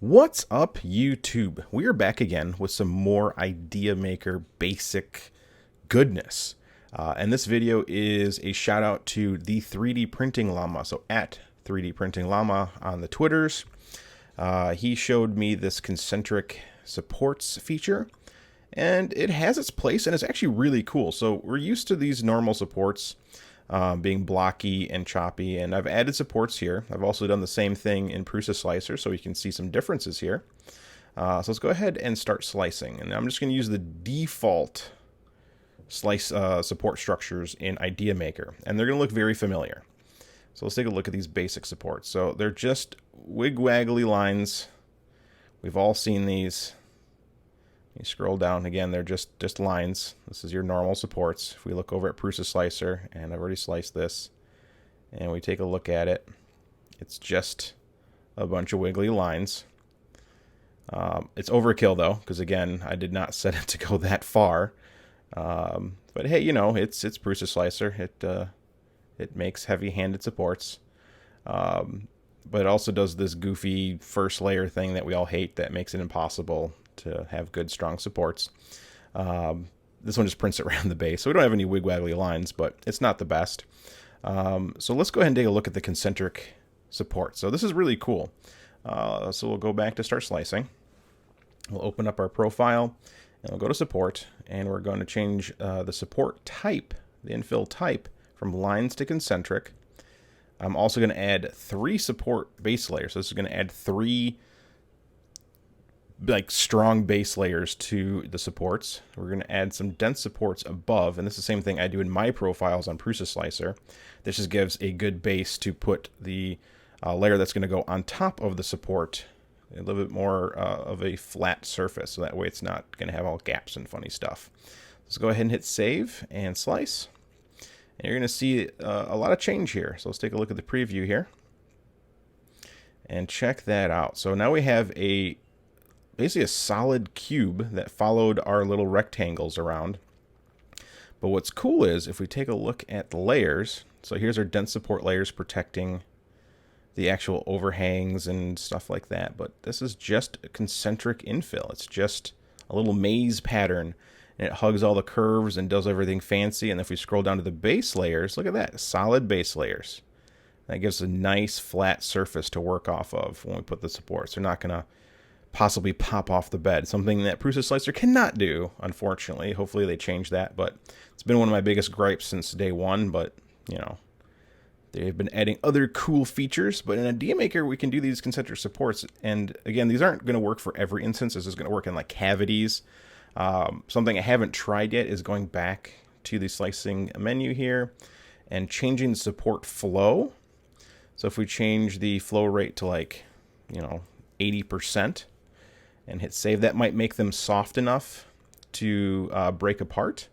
What's up, YouTube? We are back again with some more Ideamaker basic goodness. And this video is a shout out to the 3D Printing Llama. So at 3D Printing Llama on the Twitters. He showed me this Concentric supports feature. And it has its place and it's actually really cool. So we're used to these normal supports being blocky and choppy, and I've added supports here. I've also done the same thing in Prusa Slicer, so you can see some differences here. So let's go ahead and start slicing, and I'm just going to use the default slice support structures in Ideamaker, and they're going to look very familiar. So let's take a look at these basic supports. So they're just wig-waggly lines. We've all seen these. You scroll down again, they're just lines. This is your normal supports. If we look over at Prusa Slicer, and I've already sliced this, and we take a look at it, it's just a bunch of wiggly lines. It's overkill though, because again, I did not set it to go that far. But hey, you know, it's Prusa Slicer. It makes heavy-handed supports. But it also does this goofy first layer thing that we all hate that makes it impossible to have good, strong supports. This one just prints it around the base, so we don't have any wig-waggly lines, but it's not the best. So let's go ahead and take a look at the Concentric support. So this is really cool. So we'll go back to start slicing. We'll open up our profile, and we'll go to support, and we're going to change the support type, the infill type, from lines to concentric. I'm also going to add 3 support base layers. So this is going to add 3 like strong base layers to the supports. We're going to add some dense supports above, and this is the same thing I do in my profiles on Prusa Slicer. This just gives a good base to put the layer that's going to go on top of the support, a little bit more of a flat surface, so that way it's not going to have all gaps and funny stuff. Let's go ahead and hit save and slice, and you're going to see a lot of change here. So let's take a look at the preview here and check that out. So now we have basically a solid cube that followed our little rectangles around. But what's cool is if we take a look at the layers, so here's our dense support layers protecting the actual overhangs and stuff like that, but this is just a concentric infill. It's just a little maze pattern, and it hugs all the curves and does everything fancy. And if we scroll down to the base layers, look at that, solid base layers. That gives a nice flat surface to work off of when we put the supports. They're not going to possibly pop off the bed, something that Prusa Slicer cannot do, unfortunately. Hopefully they change that, but it's been one of my biggest gripes since day one. But you know, they've been adding other cool features. But in Ideamaker, we can do these concentric supports, and again, these aren't going to work for every instance. This is going to work in like cavities. Something I haven't tried yet is going back to the slicing menu here and changing the support flow. So if we change the flow rate to like, you know, 80%, and hit save, that might make them soft enough to break apart.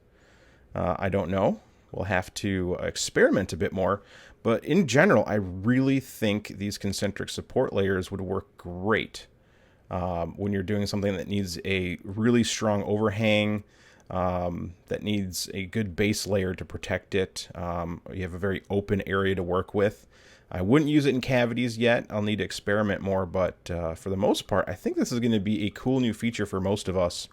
I don't know. We'll have to experiment a bit more. But in general, I really think these concentric support layers would work great when you're doing something that needs a really strong overhang, that needs a good base layer to protect it. You have a very open area to work with. I wouldn't use it in cavities yet. I'll need to experiment more, but for the most part, I think this is going to be a cool new feature for most of us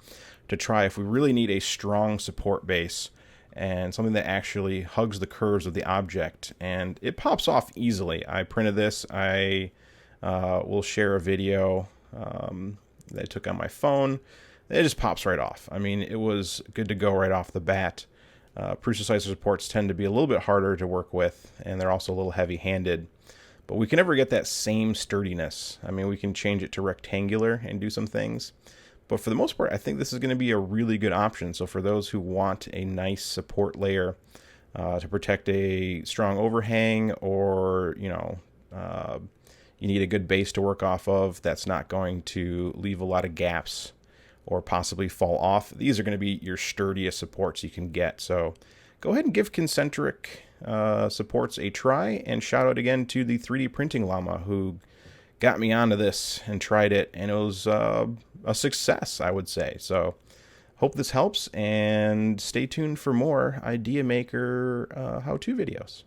to try if we really need a strong support base and something that actually hugs the curves of the object. And it pops off easily. I printed this. I will share a video that I took on my phone. It just pops right off. I mean, it was good to go right off the bat. Prusa Slicer supports tend to be a little bit harder to work with, and they're also a little heavy-handed. But we can never get that same sturdiness. I mean, we can change it to rectangular and do some things. But for the most part, I think this is going to be a really good option. So for those who want a nice support layer to protect a strong overhang, or, you know, you need a good base to work off of that's not going to leave a lot of gaps or possibly fall off, these are going to be your sturdiest supports you can get. So go ahead and give concentric supports a try, and shout out again to the 3D Printing Llama who got me onto this and tried it, and it was a success, I would say. So hope this helps, and stay tuned for more Ideamaker how-to videos.